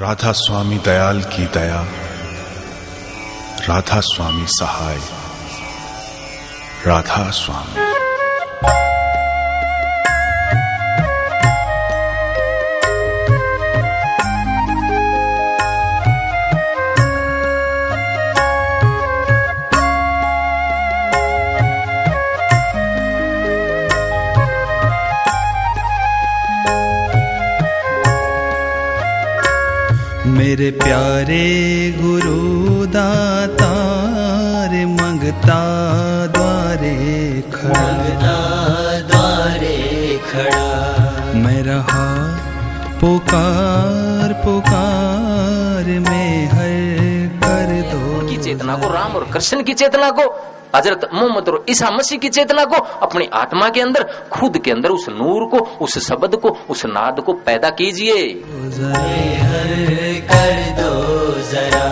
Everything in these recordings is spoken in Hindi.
राधा स्वामी दयाल की दया, राधा स्वामी सहाय, राधा स्वामी। मेरे प्यारे गुरु दातार मंगता द्वारे खड़ा, मैं रहा पुकार पुकार में हर कर दो की चेतना को, राम और कृष्ण की चेतना को, हजरत मोहम्मद और ईसा मसीह की चेतना को अपनी आत्मा के अंदर, खुद के अंदर उस नूर को, उस शब्द को, उस नाद को पैदा कीजिए। कर दो जरा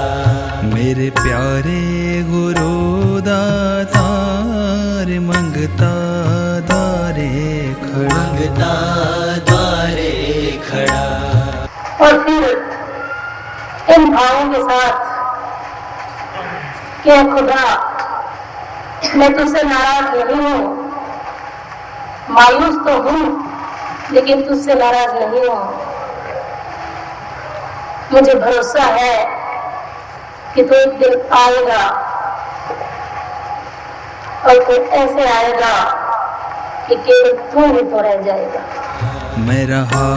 मेरे प्यारे गुरु दातार मंगता द्वारे खड़ा। और फिर इन भावों के साथ कि खुदा मैं तुझसे नाराज नहीं हूँ, मायूस तो हूँ लेकिन तुझसे नाराज नहीं हूँ। मुझे भरोसा है कि तू एक दिन आएगा और तू ऐसे आएगा कि केवल तू ही तो रह जाएगा। मैं रहा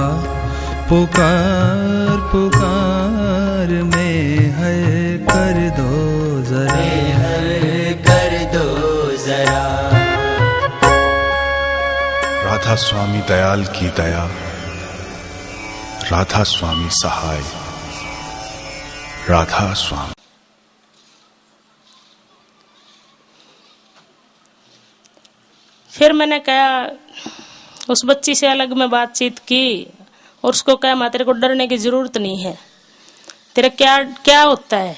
पुकार पुकार में है कर दो जरा, राधा स्वामी दयाल की दया, राधा स्वामी सहाय, राधा स्वामी। फिर मैंने कहा, उस बच्ची से अलग में बातचीत की और उसको कहा, माँ तेरे को डरने की जरूरत नहीं है, तेरा क्या क्या होता है।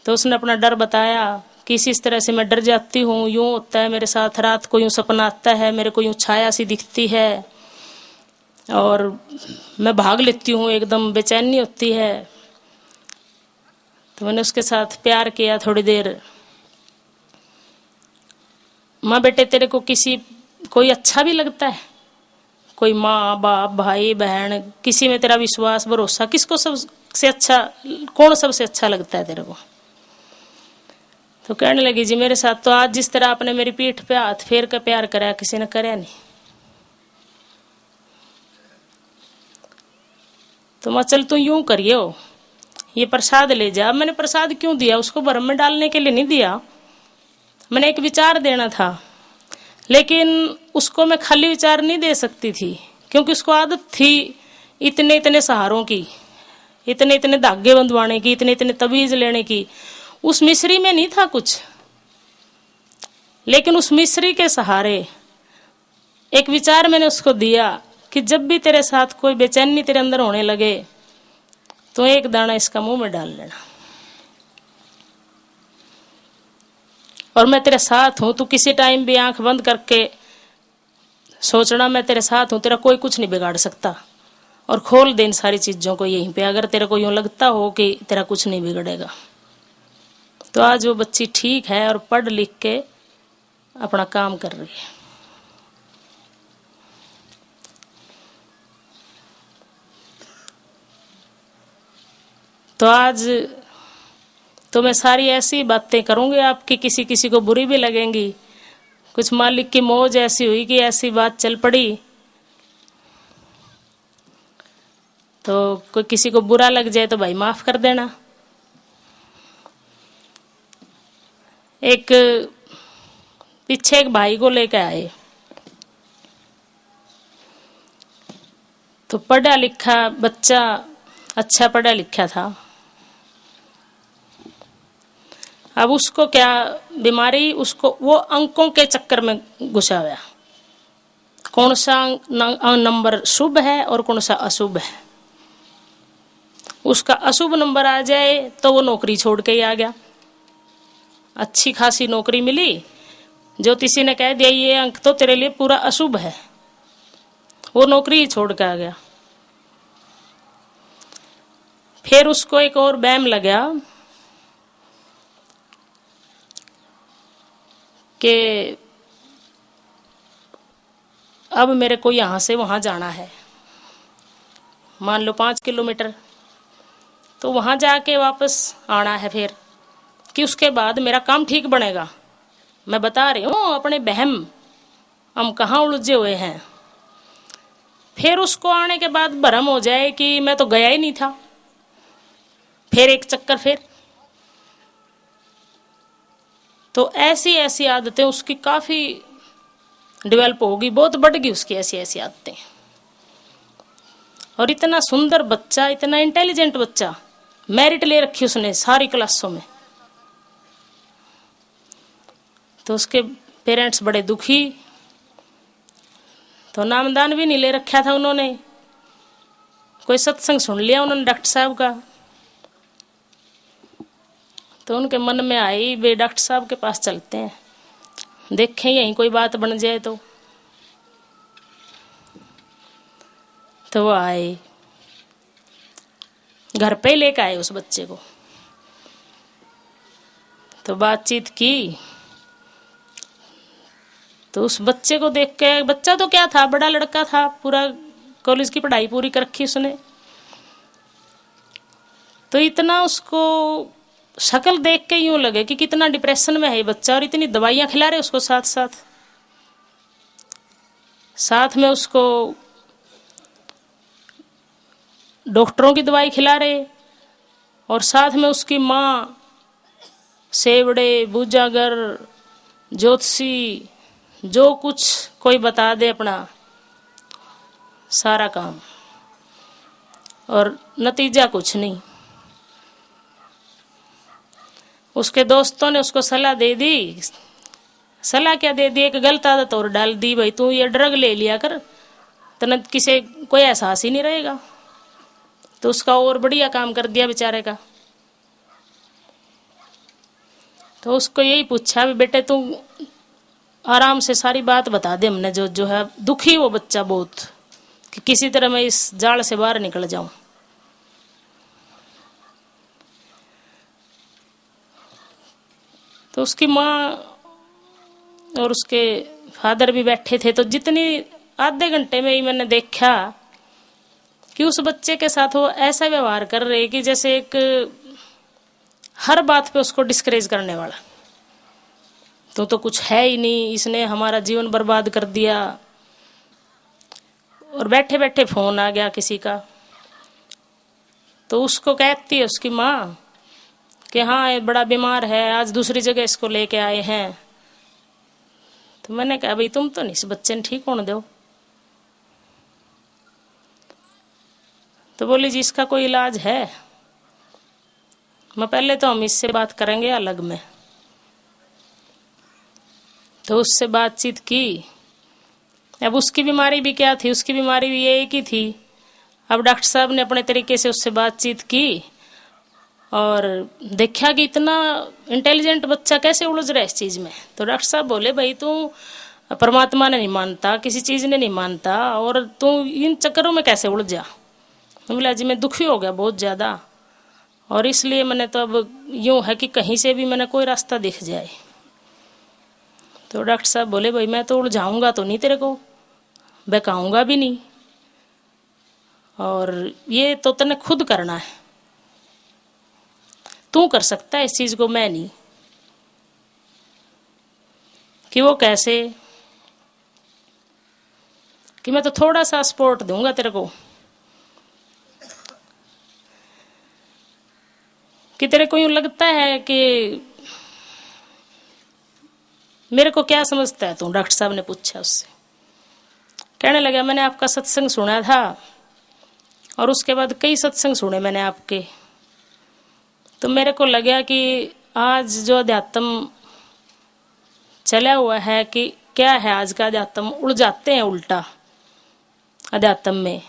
तो उसने अपना डर बताया कि इस तरह से मैं डर जाती हूँ, यूं होता है मेरे साथ, रात को यूं सपना आता है, मेरे को यूं छाया सी दिखती है और मैं भाग लेती हूँ, एकदम बेचैनी होती है। तो मैंने उसके साथ प्यार किया थोड़ी देर। माँ बेटे तेरे को कोई अच्छा भी लगता है? कोई माँ बाप भाई बहन, किसी में तेरा विश्वास भरोसा, किसको सबसे अच्छा, कौन सबसे अच्छा लगता है तेरे को? तो कहने लगी, जी मेरे साथ तो आज जिस तरह आपने मेरी पीठ पे हाथ फेर कर प्यार कराया किसी ने कराया नहीं। तो मैं चल तू यूं करियो, ये प्रसाद ले जा। मैंने प्रसाद क्यों दिया? उसको भरम में डालने के लिए नहीं दिया, मैंने एक विचार देना था। लेकिन उसको मैं खाली विचार नहीं दे सकती थी, क्योंकि उसको आदत थी इतने इतने सहारों की, इतने इतने धागे बंधवाने की, इतने इतने तवीज लेने की। उस मिस्री में नहीं था कुछ, लेकिन उस मिस्री के सहारे एक विचार मैंने उसको दिया कि जब भी तेरे साथ कोई बेचैनी तेरे अंदर होने लगे तो एक दाना इसका मुंह में डाल लेना और मैं तेरे साथ हूं। तू किसी टाइम भी आंख बंद करके सोचना मैं तेरे साथ हूं, तेरा कोई कुछ नहीं बिगाड़ सकता। और खोल दे इन सारी चीजों को यहीं पे, अगर तेरे को यूं लगता हो कि तेरा कुछ नहीं बिगड़ेगा। तो आज वो बच्ची ठीक है और पढ़ लिख के अपना काम कर रही है। तो आज तो मैं सारी ऐसी बातें करूंगी आपकी, किसी किसी को बुरी भी लगेंगी। कुछ मालिक की मौज ऐसी हुई कि ऐसी बात चल पड़ी, तो कोई किसी को बुरा लग जाए तो भाई माफ कर देना। एक पीछे एक भाई को लेकर आए, तो पढ़ा लिखा बच्चा, अच्छा पढ़ा लिखा था। अब उसको क्या बीमारी, उसको वो अंकों के चक्कर में घुसा हुआ, कौन सा नंबर शुभ है और कौन सा अशुभ है। उसका अशुभ नंबर आ जाए तो वो नौकरी छोड़ के ही आ गया। अच्छी खासी नौकरी मिली, ज्योतिषी ने कह दिया ये अंक तो तेरे लिए पूरा अशुभ है, वो नौकरी ही छोड़ के आ गया। फिर उसको एक और वहम लगा कि अब मेरे को यहां से वहां जाना है, मान लो 5 किलोमीटर, तो वहां जाके वापस आना है फिर, कि उसके बाद मेरा काम ठीक बनेगा। मैं बता रही हूँ अपने बहम हम कहाँ उलझे हुए हैं। फिर उसको आने के बाद भरम हो जाए कि मैं तो गया ही नहीं था, फिर एक चक्कर फिर। तो ऐसी ऐसी आदतें उसकी काफी डेवलप होगी, बहुत बढ़ गई उसकी ऐसी ऐसी आदतें। और इतना सुंदर बच्चा, इतना इंटेलिजेंट बच्चा, मेरिट ले रखी उसने सारी क्लासों में। तो उसके पेरेंट्स बड़े दुखी, तो नामदान भी नहीं ले रखा था उन्होंने। कोई सत्संग सुन लिया उन्होंने डॉक्टर साहब का, तो उनके मन में आई वे डॉक्टर साहब के पास चलते हैं, देखें यहीं कोई बात बन जाए। तो वो आए, घर पे लेकर आए उस बच्चे को, तो बातचीत की। तो उस बच्चे को देख के, बच्चा तो क्या था, बड़ा लड़का था, पूरा कॉलेज की पढ़ाई पूरी कर रखी उसने, तो इतना उसको शक्ल देख के यूं लगे कि कितना डिप्रेशन में है ये बच्चा, और इतनी दवाइयां खिला रहे उसको, साथ में उसको डॉक्टरों की दवाई खिला रहे, और साथ में उसकी माँ सेवड़े, बूजागर, ज्योतिषी, जो कुछ कोई बता दे अपना सारा काम, और नतीजा कुछ नहीं। उसके दोस्तों ने उसको सलाह दे दी, सलाह क्या दे दी, एक गलत आदत और डाल दी, भाई तू ये ड्रग ले लिया कर, तो किसी कोई एहसास ही नहीं रहेगा। तो उसका और बढ़िया काम कर दिया बेचारे का। तो उसको यही पूछा, भी बेटे तू आराम से सारी बात बता दे, हमने जो है। दुखी वो बच्चा बहुत, कि किसी तरह मैं इस जाल से बाहर निकल जाऊं। तो उसकी माँ और उसके फादर भी बैठे थे, तो जितनी आधे घंटे में ही मैंने देखा कि उस बच्चे के साथ वो ऐसा व्यवहार कर रहे कि जैसे एक हर बात पे उसको डिस्करेज करने वाला, तो कुछ है ही नहीं, इसने हमारा जीवन बर्बाद कर दिया। और बैठे बैठे फोन आ गया किसी का, तो उसको कहती है उसकी माँ कि हाँ ये बड़ा बीमार है, आज दूसरी जगह इसको लेके आए हैं। तो मैंने कहा भाई तुम तो नहीं इस बच्चे ने ठीक होने दो। तो बोली जी इसका कोई इलाज है? मैं पहले तो हम इससे बात करेंगे अलग में। तो उससे बातचीत की। अब उसकी बीमारी भी क्या थी, उसकी बीमारी भी ये एक ही थी। अब डॉक्टर साहब ने अपने तरीके से उससे बातचीत की और देखा कि इतना इंटेलिजेंट बच्चा कैसे उलझ रहा है इस चीज में। तो डॉक्टर साहब बोले भाई तू परमात्मा ने नहीं मानता, किसी चीज ने नहीं मानता, और तू इन चक्करों में कैसे उलझ जा। बोला जी मैं दुखी हो गया बहुत ज्यादा, और इसलिए मैंने तो अब यूं है कि कहीं से भी मैंने कोई रास्ता दिख जाए। तो डॉक्टर साहब बोले भाई मैं तो उलझाऊंगा तो नहीं तेरे को, बहकाऊंगा भी नहीं, और ये तो तने खुद करना है, तू कर सकता है इस चीज को, मैं नहीं। कि वो कैसे? कि मैं तो थोड़ा सा सपोर्ट दूंगा तेरे को, कि तेरे को यूं लगता है कि मेरे को क्या समझता है तू? डॉक्टर साहब ने पूछा उससे। कहने लगा मैंने आपका सत्संग सुना था और उसके बाद कई सत्संग सुने मैंने आपके, तो मेरे को लगा कि आज जो अध्यात्म चला हुआ है कि क्या है आज का अध्यात्म, उड़ जाते हैं उल्टा अध्यात्म में।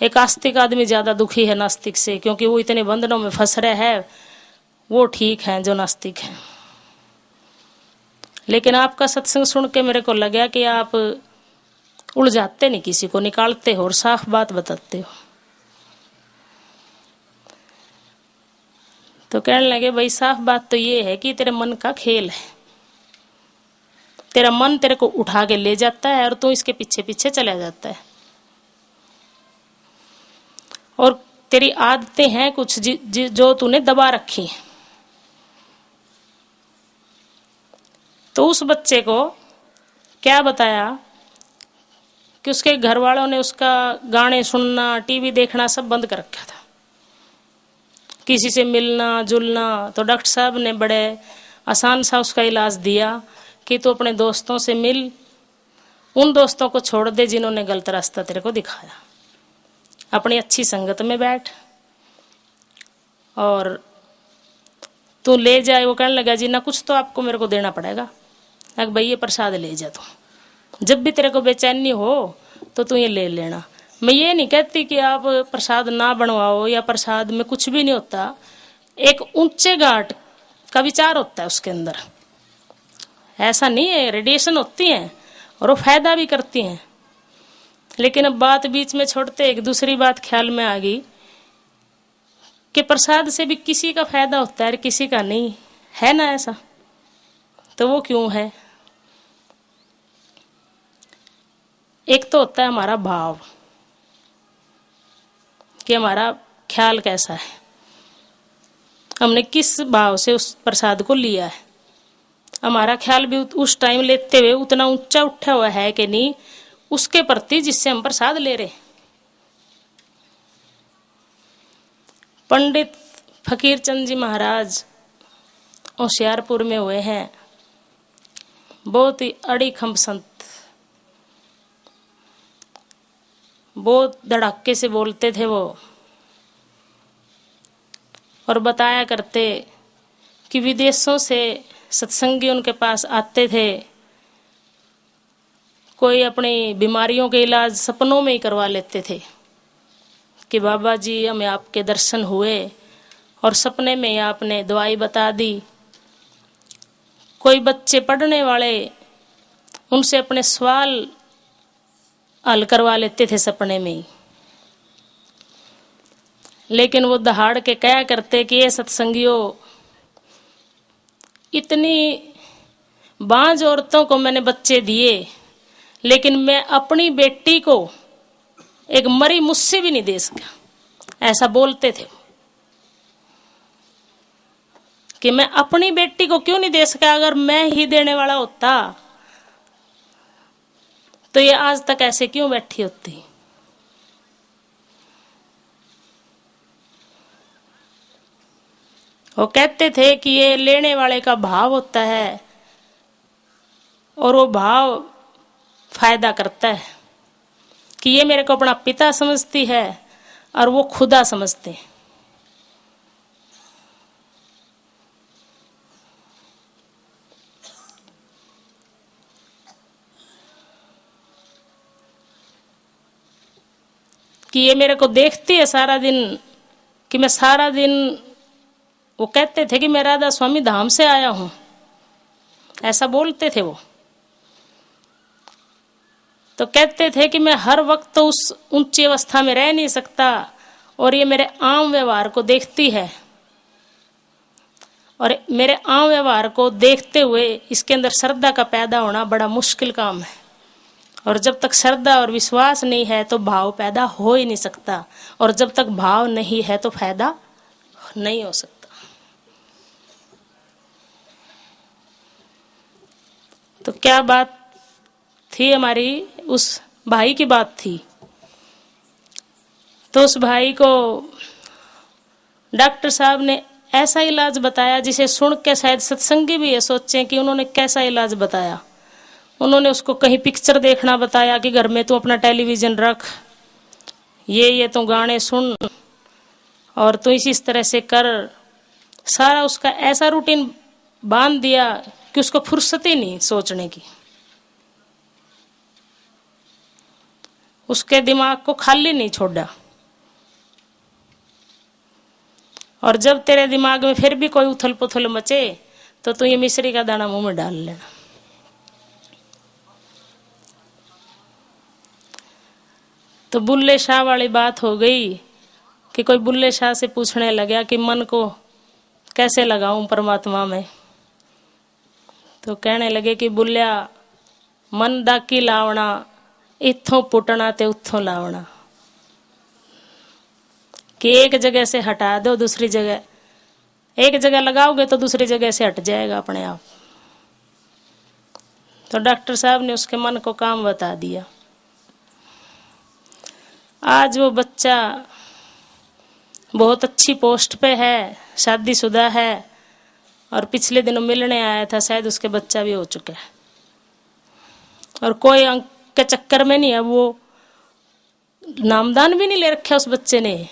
एक आस्तिक आदमी ज्यादा दुखी है नास्तिक से, क्योंकि वो इतने बंधनों में फंस रहे हैं। वो ठीक है जो नास्तिक है। लेकिन आपका सत्संग सुन के मेरे को लगा कि आप उलझाते नहीं, किसी को निकालते हो और साफ बात बताते हो। तो कहने लगे भाई साफ बात तो ये है कि तेरे मन का खेल है, तेरा मन तेरे को उठा के ले जाता है और तू इसके पीछे पीछे चला जाता है, और तेरी आदतें हैं कुछ जो तूने दबा रखी हैं। तो उस बच्चे को क्या बताया कि उसके घर वालों ने उसका गाने सुनना, टीवी देखना सब बंद कर रखा था, किसी से मिलना जुलना। तो डॉक्टर साहब ने बड़े आसान सा उसका इलाज दिया कि तू अपने दोस्तों से मिल, उन दोस्तों को छोड़ दे जिन्होंने गलत रास्ता तेरे को दिखाया, अपनी अच्छी संगत में बैठ और तू ले जाए। वो कहने लगा जी ना कुछ तो आपको मेरे को देना पड़ेगा, अगर भाई ये प्रसाद ले जा, तू जब भी तेरे को बेचैनी हो तो तू ये ले लेना। मैं ये नहीं कहती कि आप प्रसाद ना बनवाओ या प्रसाद में कुछ भी नहीं होता, एक ऊंचे घाट का विचार होता है उसके अंदर, ऐसा नहीं है। रेडिएशन होती है और वो फायदा भी करती हैं, लेकिन अब बात बीच में छोड़ते एक दूसरी बात ख्याल में आ गई कि प्रसाद से भी किसी का फायदा होता है किसी का नहीं है ना, ऐसा तो वो क्यों है? एक तो होता है हमारा भाव कि हमारा ख्याल कैसा है, हमने किस भाव से उस प्रसाद को लिया है, हमारा ख्याल भी उस टाइम लेते हुए उतना ऊंचा उठा हुआ है कि नहीं उसके प्रति जिससे हम प्रसाद ले रहे। पंडित फकीर चंद जी महाराज होशियारपुर में हुए हैं, बहुत ही अड़ीखम संत, बहुत धड़ाके से बोलते थे वो, और बताया करते कि विदेशों से सत्संगी उनके पास आते थे, कोई अपनी बीमारियों के इलाज सपनों में ही करवा लेते थे कि बाबा जी हमें आपके दर्शन हुए और सपने में आपने दवाई बता दी। कोई बच्चे पढ़ने वाले उनसे अपने सवाल हल करवा लेते थे सपने में ही, लेकिन वो दहाड़ के कहा करते कि ये सत्संगियों, इतनी बांझ औरतों को मैंने बच्चे दिए लेकिन मैं अपनी बेटी को एक मरी मुझसे भी नहीं दे सका। ऐसा बोलते थे कि मैं अपनी बेटी को क्यों नहीं दे सका, अगर मैं ही देने वाला होता तो ये आज तक ऐसे क्यों बैठी होती। वो कहते थे कि ये लेने वाले का भाव होता है और वो भाव फायदा करता है, कि ये मेरे को अपना पिता समझती है और वो खुदा समझते हैं। कि ये मेरे को देखती है सारा दिन, कि मैं सारा दिन, वो कहते थे कि मैं राधा स्वामी धाम से आया हूं, ऐसा बोलते थे वो। तो कहते थे कि मैं हर वक्त तो उस ऊंची अवस्था में रह नहीं सकता और ये मेरे आम व्यवहार को देखती है, और मेरे आम व्यवहार को देखते हुए इसके अंदर श्रद्धा का पैदा होना बड़ा मुश्किल काम है, और जब तक श्रद्धा और विश्वास नहीं है तो भाव पैदा हो ही नहीं सकता, और जब तक भाव नहीं है तो फायदा नहीं हो सकता। तो क्या बात थी हमारी, उस भाई की बात थी। तो उस भाई को डॉक्टर साहब ने ऐसा इलाज बताया जिसे सुन के शायद सत्संगी भी ये सोचें कि उन्होंने कैसा इलाज बताया। उन्होंने उसको कहीं पिक्चर देखना बताया कि घर में तू अपना टेलीविजन रख, ये तू गाने सुन और तू इस तरह से कर। सारा उसका ऐसा रूटीन बांध दिया कि उसको फुर्सत ही नहीं सोचने की, उसके दिमाग को खाली नहीं छोड़ा। और जब तेरे दिमाग में फिर भी कोई उथल पुथल मचे तो तू ये मिश्री का दाना मुंह में डाल लेना। तो बुल्ले शाह वाली बात हो गई कि कोई बुल्ले शाह से पूछने लगा कि मन को कैसे लगाऊं परमात्मा में। तो कहने लगे कि बुल्ल्या मन दाकी लावना, इत्थों पुटना ते उत्थों लावना, कि एक जगह से हटा दो दूसरी जगह, एक जगह लगाओगे तो दूसरी जगह से हट जाएगा अपने आप। तो डॉक्टर साहब ने उसके मन को काम बता दिया। आज वो बच्चा बहुत अच्छी पोस्ट पे है, शादीशुदा है, और पिछले दिनों मिलने आया था, शायद उसके बच्चा भी हो चुका है, और कोई अंक के चक्कर में नहीं है, वो नामदान भी नहीं ले रखा उस बच्चे ने।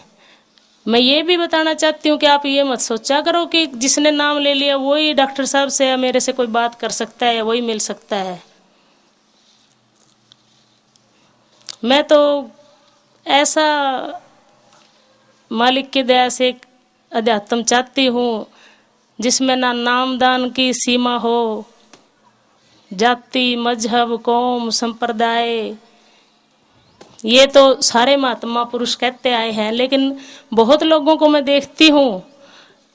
मैं ये भी बताना चाहती हूँ कि आप ये मत सोचा करो कि जिसने नाम ले लिया वही डॉक्टर साहब से या मेरे से कोई बात कर सकता है या वही मिल सकता है। मैं तो ऐसा मालिक की दया से एक अध्यात्म चाहती हूँ जिसमें ना नामदान की सीमा हो, जाति मजहब कौम संप्रदाय, ये तो सारे महात्मा पुरुष कहते आए हैं, लेकिन बहुत लोगों को मैं देखती हूँ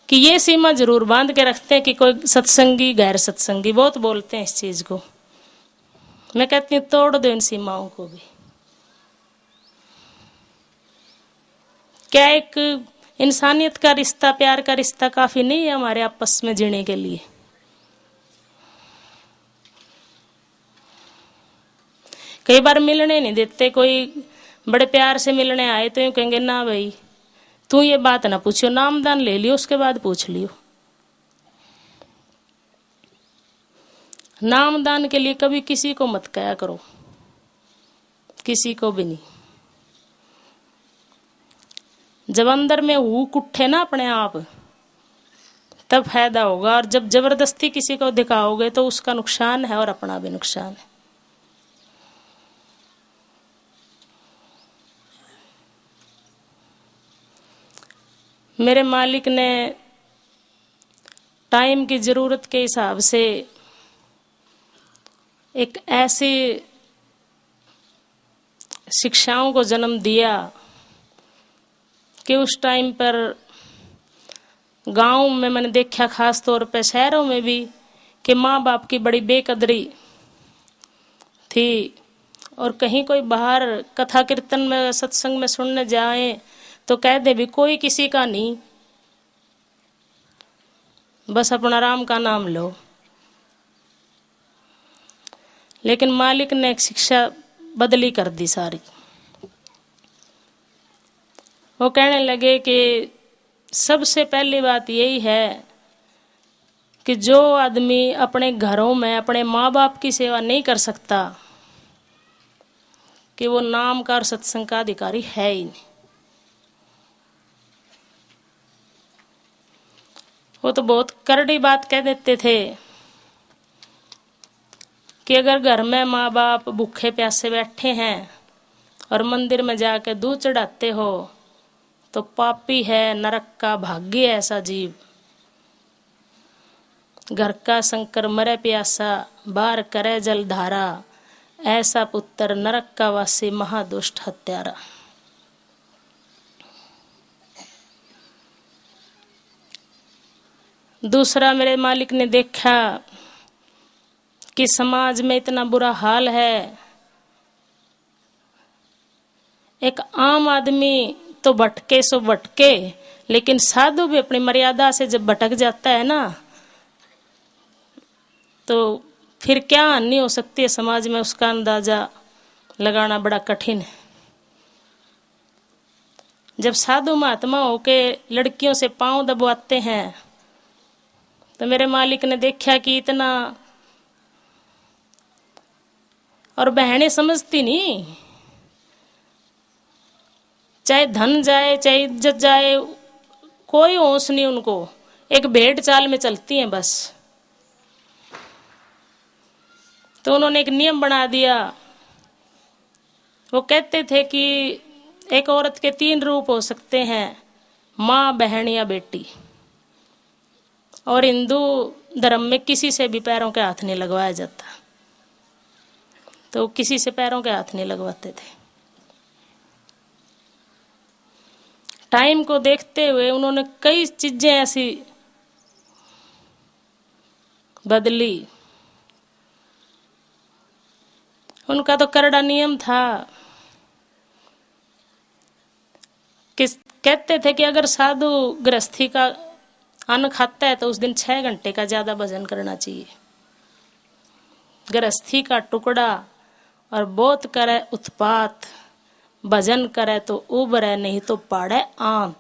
कि ये सीमा जरूर बांध के रखते हैं कि कोई सत्संगी गैर सत्संगी, बहुत बोलते हैं इस चीज को। मैं कहती हूँ तोड़ दो इन सीमाओं को भी। क्या एक इंसानियत का रिश्ता, प्यार का रिश्ता काफी नहीं है हमारे आपस में जीने के लिए? कई बार मिलने नहीं देते, कोई बड़े प्यार से मिलने आए तो यूं कहेंगे ना भाई तू ये बात ना पूछियो, नामदान ले लियो उसके बाद पूछ लियो। नामदान के लिए कभी किसी को मत कहा करो, किसी को भी नहीं। जब अंदर में हुक उठे ना अपने आप, तब फायदा होगा, और जब जबरदस्ती किसी को दिखाओगे तो उसका नुकसान है और अपना भी नुकसान है। मेरे मालिक ने टाइम की जरूरत के हिसाब से एक ऐसी शिक्षाओं को जन्म दिया कि उस टाइम पर गांव में मैंने देखा, खास तौर पे शहरों में भी, कि माँ बाप की बड़ी बेकदरी थी। और कहीं कोई बाहर कथा कीर्तन में सत्संग में सुनने जाए तो कह दे भी कोई किसी का नहीं, बस अपना राम का नाम लो। लेकिन मालिक ने एक शिक्षा बदली कर दी सारी। वो कहने लगे कि सबसे पहली बात यही है कि जो आदमी अपने घरों में अपने माँ बाप की सेवा नहीं कर सकता, कि वो नाम का और सत्संग का अधिकारी है ही नहीं। वो तो बहुत करड़ी बात कह देते थे कि अगर घर में माँ बाप भूखे प्यासे बैठे हैं और मंदिर में जाकर दूध चढ़ाते हो तो पापी है, नरक का भाग्य है ऐसा जीव। घर का शंकर मरे प्यासा, बार करे जल धारा, ऐसा पुत्र नरक का वासी, महादुष्ट हत्यारा। दूसरा, मेरे मालिक ने देखा कि समाज में इतना बुरा हाल है, एक आम आदमी तो भटके सो भटके, लेकिन साधु भी अपनी मर्यादा से जब भटक जाता है ना, तो फिर क्या हानि हो सकती है समाज में, उसका अंदाजा लगाना बड़ा कठिन है। जब साधु महात्मा होके लड़कियों से पांव दबवाते हैं तो मेरे मालिक ने देखा कि इतना, और बहनें समझती नहीं, चाहे धन जाए चाहे इज्जत जाए, कोई होश नहीं उनको, एक भेड़ चाल में चलती हैं बस। तो उन्होंने एक नियम बना दिया। वो कहते थे कि एक औरत के 3 रूप हो सकते हैं, माँ, बहन या बेटी। और हिंदू धर्म में किसी से भी पैरों के हाथ नहीं लगवाया जाता, तो किसी से पैरों के हाथ नहीं लगवाते थे। टाइम को देखते हुए उन्होंने कई चीजें ऐसी बदली। उनका तो करड़ा नियम था कि कहते थे कि अगर साधु गृहस्थी का अन्न खाता है तो उस दिन 6 घंटे का ज्यादा भजन करना चाहिए। गृहस्थी का टुकड़ा और बहुत करे उत्पात, भजन करे तो उबरे नहीं तो पाड़े आंत।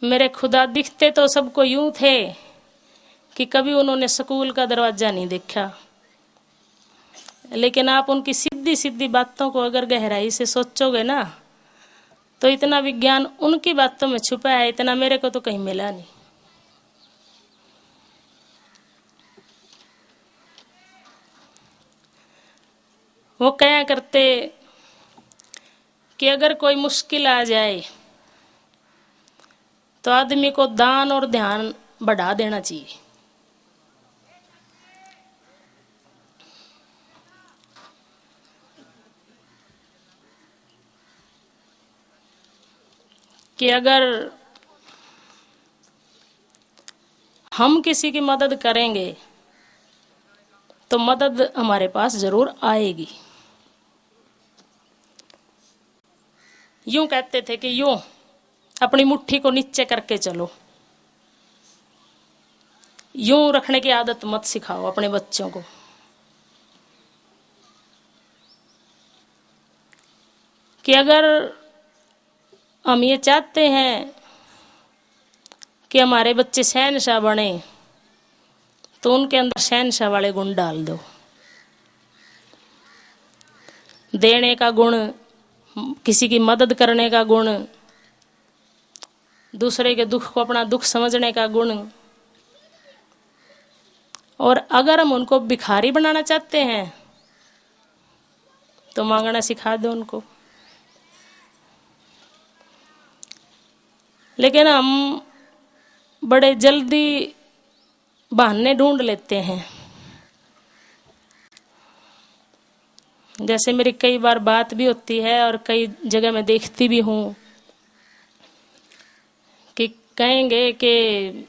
मेरे खुदा दिखते तो सबको यूं थे कि कभी उन्होंने स्कूल का दरवाजा नहीं देखा, लेकिन आप उनकी सीधी सीधी बातों को अगर गहराई से सोचोगे ना तो इतना विज्ञान उनकी बातों में छुपा है, इतना मेरे को तो कहीं मिला नहीं। वो क्या करते कि अगर कोई मुश्किल आ जाए तो आदमी को दान और ध्यान बढ़ा देना चाहिए। कि अगर हम किसी की मदद करेंगे तो मदद हमारे पास जरूर आएगी। यूं कहते थे कि यूं अपनी मुट्ठी को नीचे करके चलो, यूं रखने की आदत मत सिखाओ अपने बच्चों को। कि अगर हम ये चाहते हैं कि हमारे बच्चे शहंशाह बने तो उनके अंदर शहंशाह वाले गुण डाल दो। देने का गुण, किसी की मदद करने का गुण, दूसरे के दुख को अपना दुख समझने का गुण। और अगर हम उनको भिखारी बनाना चाहते हैं तो मांगना सिखा दो उनको। लेकिन हम बड़े जल्दी बहाने ढूंढ लेते हैं। जैसे मेरी कई बार बात भी होती है और कई जगह मैं देखती भी हूं कि कहेंगे कि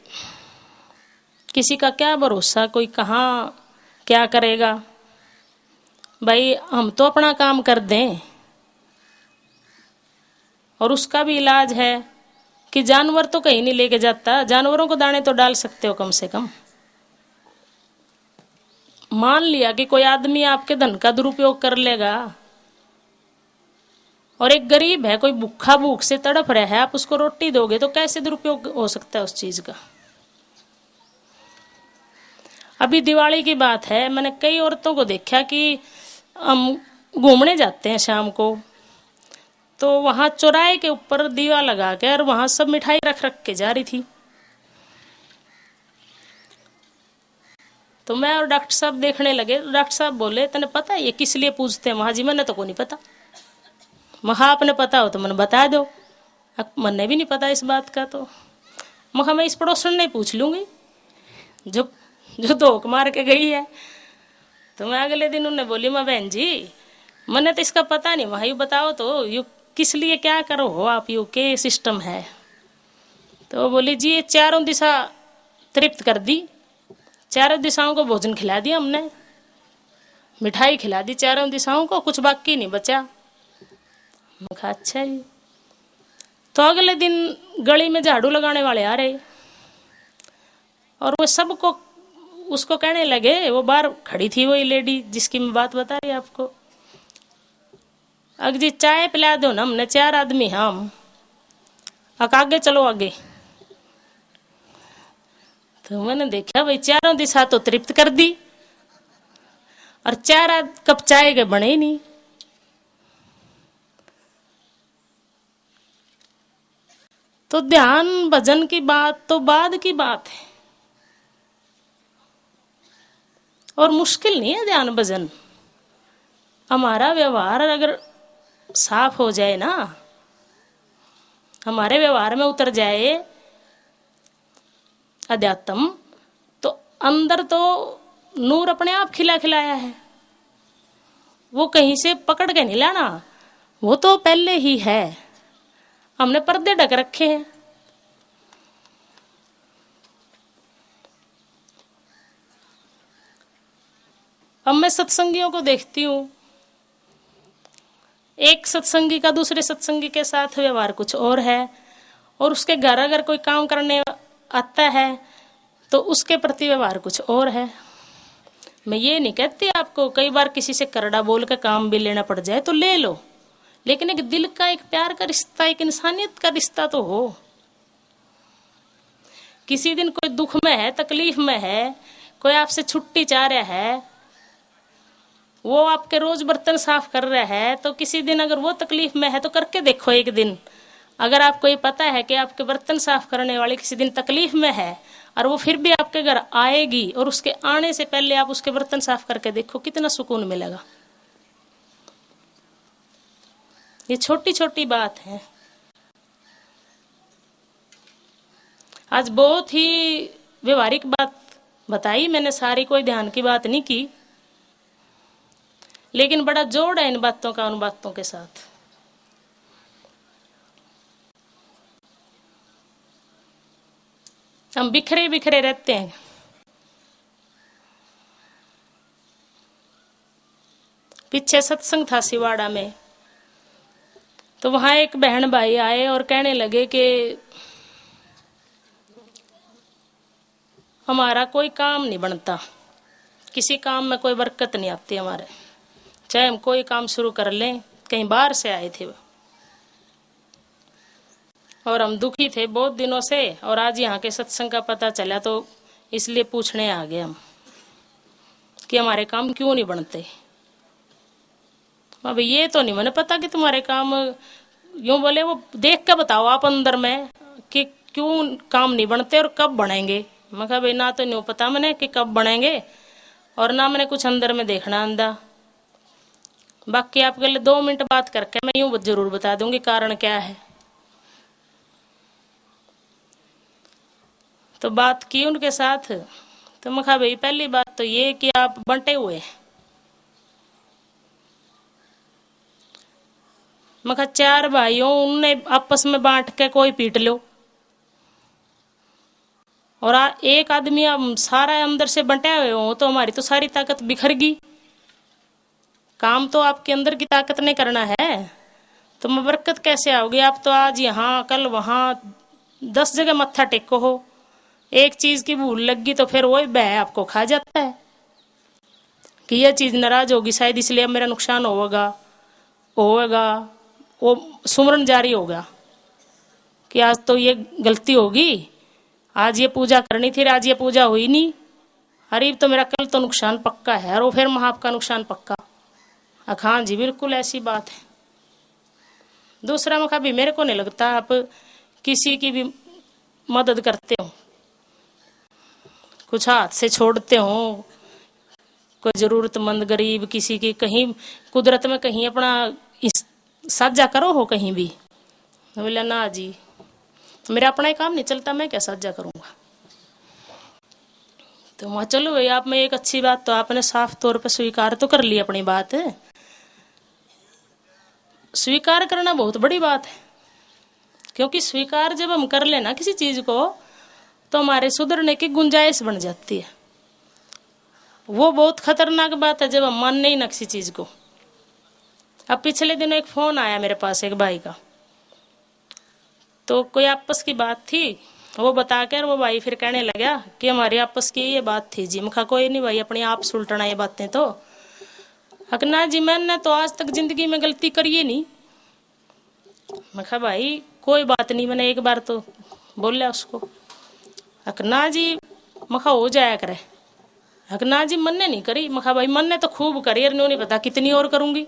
किसी का क्या भरोसा, कोई कहाँ क्या करेगा। भाई हम तो अपना काम कर दें। और उसका भी इलाज है कि जानवर तो कहीं नहीं लेके जाता, जानवरों को दाने तो डाल सकते हो कम से कम। मान लिया कि कोई आदमी आपके धन का दुरुपयोग कर लेगा और एक गरीब है, कोई भूखा भूख से तड़प रहा है, आप उसको रोटी दोगे तो कैसे दुरुपयोग हो सकता है उस चीज का। अभी दिवाली की बात है, मैंने कई औरतों को देखा कि हम घूमने जाते हैं शाम को तो वहां चौराहे के ऊपर दीवा लगा के और वहां सब मिठाई रख रख के जा रही थी। तो मैं और डॉक्टर साहब देखने लगे। डॉक्टर साहब बोले तने पता है ये किस लिए पूछते हैं? वहां जी मैंने तो को नहीं पता। महा आपने पता हो तो मैंने बता दो। मैंने भी नहीं पता इस बात का। तो महा मैं इस पड़ोसन ने पूछ लूंगी जो जो धोख मार के गई है। तो मैं अगले दिन उन्हें बोली मैं बहन जी मैंने तो इसका पता नहीं, वहां यू बताओ तो यू किस लिए क्या करो हो आप, यू के सिस्टम है। तो बोली जी ये चारों दिशा तृप्त कर दी, चारों दिशाओं को भोजन खिला दिया हमने, मिठाई खिला दी चारों दिशाओं को, कुछ बाकी नहीं बचा। मैं कहा अच्छा जी। तो अगले दिन गली में झाड़ू लगाने वाले आ रहे और वो सबको उसको कहने लगे, वो बाहर खड़ी थी वही लेडी जिसकी मैं बात बता रही आपको, अग जी चाय पिला दो ना, हमने 4 आदमी हम आगे चलो आगे। तो मैंने देखा भाई चारों दिशा तो तृप्त कर दी और 4 कप चाय के बने ही नहीं। तो ध्यान भजन की बात तो बाद की बात है और मुश्किल नहीं है ध्यान भजन। हमारा व्यवहार अगर साफ हो जाए ना, हमारे व्यवहार में उतर जाए अध्यात्म, तो अंदर तो नूर अपने आप खिला खिलाया है, वो कहीं से पकड़ के नहीं लाना, वो तो पहले ही है। हमने पर्दे ढक रखे हैं। अब मैं सत्संगियों को देखती हूँ, एक सत्संगी का दूसरे सत्संगी के साथ व्यवहार कुछ और है, और उसके घर अगर कोई काम करने आता है तो उसके प्रति व्यवहार कुछ और है। मैं ये नहीं कहती आपको कई बार किसी से करड़ा बोल के काम भी लेना पड़ जाए तो ले लो, लेकिन एक दिल का, एक प्यार का रिश्ता, एक इंसानियत का रिश्ता तो हो। किसी दिन कोई दुख में है, तकलीफ में है, कोई आपसे छुट्टी चाह रहा है, वो आपके रोज बर्तन साफ कर रहा है, तो किसी दिन अगर वो तकलीफ में है तो करके देखो एक दिन। अगर आपको ये पता है कि आपके बर्तन साफ करने वाले किसी दिन तकलीफ में है और वो फिर भी आपके घर आएगी, और उसके आने से पहले आप उसके बर्तन साफ करके देखो, कितना सुकून मिलेगा। ये छोटी छोटी बात है। आज बहुत ही व्यवहारिक बात बताई मैंने, सारी कोई ध्यान की बात नहीं की, लेकिन बड़ा जोड़ है इन बातों का उन बातों के साथ। हम बिखरे बिखरे रहते हैं। पीछे सत्संग था सिवाड़ा में, तो वहां एक बहन भाई आए और कहने लगे कि हमारा कोई काम नहीं बनता, किसी काम में कोई बरकत नहीं आती हमारे, चाहे हम कोई काम शुरू कर लें। कहीं बाहर से आए थे वो, और हम दुखी थे बहुत दिनों से, और आज यहाँ के सत्संग का पता चला तो इसलिए पूछने आ गए हम कि हमारे काम क्यों नहीं बनते। अब ये तो नहीं मैंने पता कि तुम्हारे काम यूं बोले, वो देख के बताओ आप अंदर में कि क्यों काम नहीं बनते और कब बनेंगे। मैं कहा भाई ना तो नहीं पता मैंने कि कब बनेंगे, और ना मैंने कुछ अंदर में देखना आंदा। बाकी आपके लिए 2 मिनट बात करके मैं यूं जरूर बता दूंगी कारण क्या है। तो बात की उनके साथ, तो मैं कहा भाई पहली बात तो ये कि आप बंटे हुए। मैं कहा 4 भाइयों उनने आपस में बांट के कोई पीट लो, और एक आदमी अब सारा अंदर से बंटे हुए हो तो हमारी तो सारी ताकत बिखर गई। काम तो आपके अंदर की ताकत ने करना है, तो मैं बरकत कैसे आओगी। आप तो आज यहाँ कल वहां 10 जगह मत्था टेको हो, एक चीज की भूल लग गई तो फिर वही बह आपको खा जाता है कि यह चीज नाराज होगी शायद इसलिए मेरा नुकसान होगा, वो सुमरन जारी होगा कि आज तो ये गलती होगी, आज ये पूजा करनी थी, आज ये पूजा हुई नहीं, अरे तो मेरा कल तो नुकसान पक्का है, और वो फिर वहां आपका नुकसान पक्का। हाँ जी बिल्कुल ऐसी बात है। दूसरा मौका भी मेरे को नहीं लगता आप किसी की भी मदद करते हो, कुछ हाथ से छोड़ते हो, कोई जरूरतमंद गरीब किसी की कहीं कुदरत में कहीं अपना साझा करो हो कहीं भी। बोला ना जी मेरा अपना ही काम नहीं चलता, मैं क्या साझा करूंगा। तो वहां चलो भाई आप में एक अच्छी बात तो आपने साफ तौर पे स्वीकार तो कर ली अपनी बात है। स्वीकार करना बहुत बड़ी बात है, क्योंकि स्वीकार जब हम कर लेना किसी चीज को तो हमारे सुधरने की गुंजाइश बन जाती है। वो बहुत खतरनाक बात है जब हम मानने ही ना किसी चीज को। अब पिछले दिनों एक फोन आया मेरे पास एक भाई का, तो कोई आपस की बात थी, वो बता कर वो भाई फिर कहने लगा कि हमारी आपस की ये बात थी जी। मैं कोई नहीं भाई अपने आप सुलटना ये बातें तो अकना जी मैंने तो आज तक जिंदगी में गलती करी ही नहीं। मैं कहा भाई कोई बात नहीं, मैंने एक बार तो बोला उसको। अकना जी मखा हो जाया करे। अकना जी मन ने नहीं करी। मखा भाई मन ने तो खूब करी, नहीं पता कितनी और करूंगी।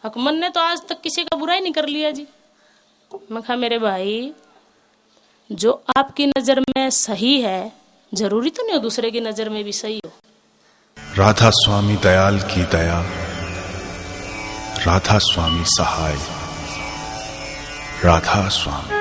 अक मन ने तो आज तक किसी का बुरा ही नहीं कर लिया जी। मैं कहा मेरे भाई जो आपकी नजर में सही है जरूरी तो नहीं हो दूसरे की नजर में भी सही हो। राधा स्वामी दयाल की दया, राधा स्वामी सहाय, राधा स्वामी।